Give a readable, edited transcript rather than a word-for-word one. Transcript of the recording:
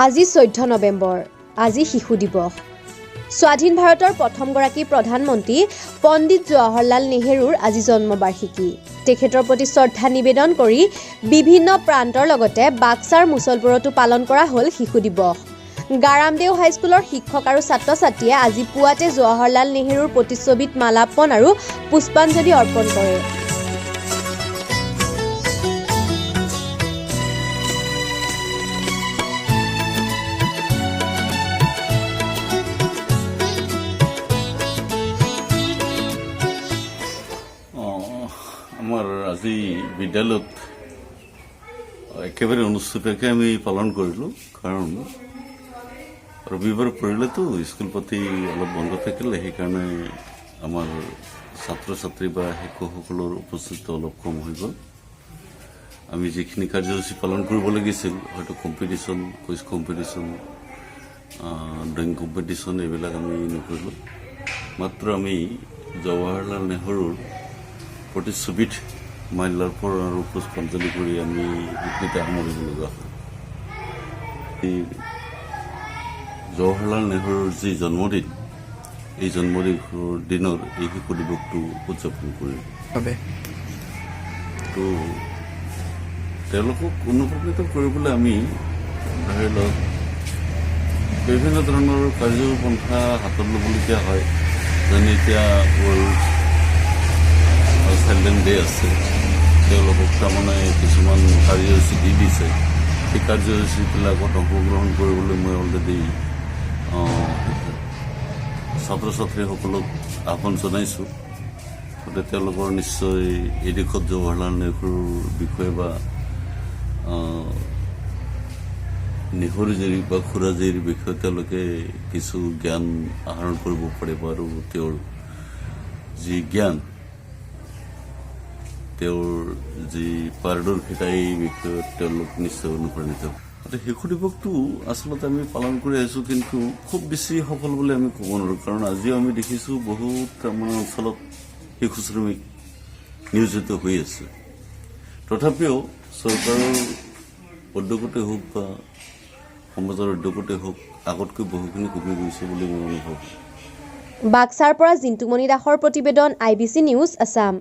আজি 14 নৱেম্বৰ আজি শিশু দিৱস স্বাধীন ভাৰতৰ প্ৰথমগৰাকী প্ৰধানমন্ত্ৰী পণ্ডিত জৱাহৰলাল নেহৰুৰ আজি জন্মবাৰ্ষিকী তেখেতৰ প্ৰতি শ্ৰদ্ধা নিবেদন কৰি বিভিন্ন প্ৰান্তৰ লগতে বাক্সাৰ মুছলপুৰতো পালন কৰা হ'ল শিশু দিৱস গাৰামদেও হাইস্কুলৰ শিক্ষক আৰু ছাত্ৰ-ছাত্ৰীয়ে আজি পুৱাতে জৱাহৰলাল নেহৰুৰ প্ৰতিচ্ছবিত মালাৰ্পণ আৰু পুষ্পাঞ্জলি অৰ্পণ কৰে আমাৰ আজি বিদ্যালয়ত একেবাৰে অনুষ্ঠিতকে আমি পালন কৰিলো কাৰণ ৰবিবাৰ পৰিলেতো স্কুল পাতি অলপ বন্ধ থাকিলে সেইকাৰণে আমাৰ ছাত্ৰ ছাত্ৰী বা শিক্ষকসকলৰ উপস্থিতি অলপ কম হৈ গ'ল আমি যিখিনি কাৰ্যসূচী পালন কৰিব লাগিছিল হয়তো competition quiz competition drawing competition এইবিলাক আমি নকৰিলোঁ মাত্ৰ আমি জৱাহৰলাল নেহৰুৰ প্ৰতিচ্ছবিত মাল্যাৰ্পণ আৰু পুষ্পাঞ্জলি কৰি আমি সেইখিনিতে সামৰিব লগা হয় জৱাহৰলাল নেহৰুৰ যি জন্মদিন এই জন্মদিনৰ এই শিশু দিৱসটো উদযাপন কৰিম তো তেওঁলোকক অনুপ্ৰাণিত কৰিবলৈ আমি ধৰি লওক বিভিন্ন ধৰণৰ কাৰ্যপন্থা হাতত ল'বলগীয়া হয় যেনে এতিয়া চাইল্ড্ৰেন ডে আছে তেওঁলোকক তাৰমানে কিছুমান কাৰ্যসূচী দি দিছে সেই কাৰ্যসূচীবিলাকত অংশগ্ৰহণ কৰিবলৈ মই অলৰেডি ছাত্ৰ ছাত্ৰীসকলক আহ্বান জনাইছোঁ গতিকে তেওঁলোকৰ নিশ্চয় এই দিশত জৱাহৰলাল নেহৰুৰ বিষয়ে বা নেহৰুজীৰ বা খুৰাজীৰ বিষয়ে তেওঁলোকে কিছু জ্ঞান আহৰণ কৰিব পাৰিব আৰু তেওঁৰ যি জ্ঞান তেওঁৰ যি পাৰদৰ্শিতা এই বিষয়ত তেওঁলোক নিশ্চয় অনুপ্ৰাণিত শিশু দিৱসটো আচলতে আমি পালন কৰি আহিছোঁ কিন্তু খুব বেছি সফল বুলি আমি ক'ব নোৱাৰোঁ কাৰণ আজিও আমি দেখিছোঁ বহুত আমাৰ অঞ্চলত শিশু শ্ৰমিক নিয়োজিত হৈ আছে তথাপিও চৰকাৰৰ উদ্যোগতে হওক বা সমাজৰ উদ্যোগতে হওক আগতকৈ বহুখিনি কমি গৈছে বুলি মই অনুভৱ বাক্সাৰ পৰা জিন্তুমণি দাসৰ প্ৰতিবেদন IBC নিউজ আছাম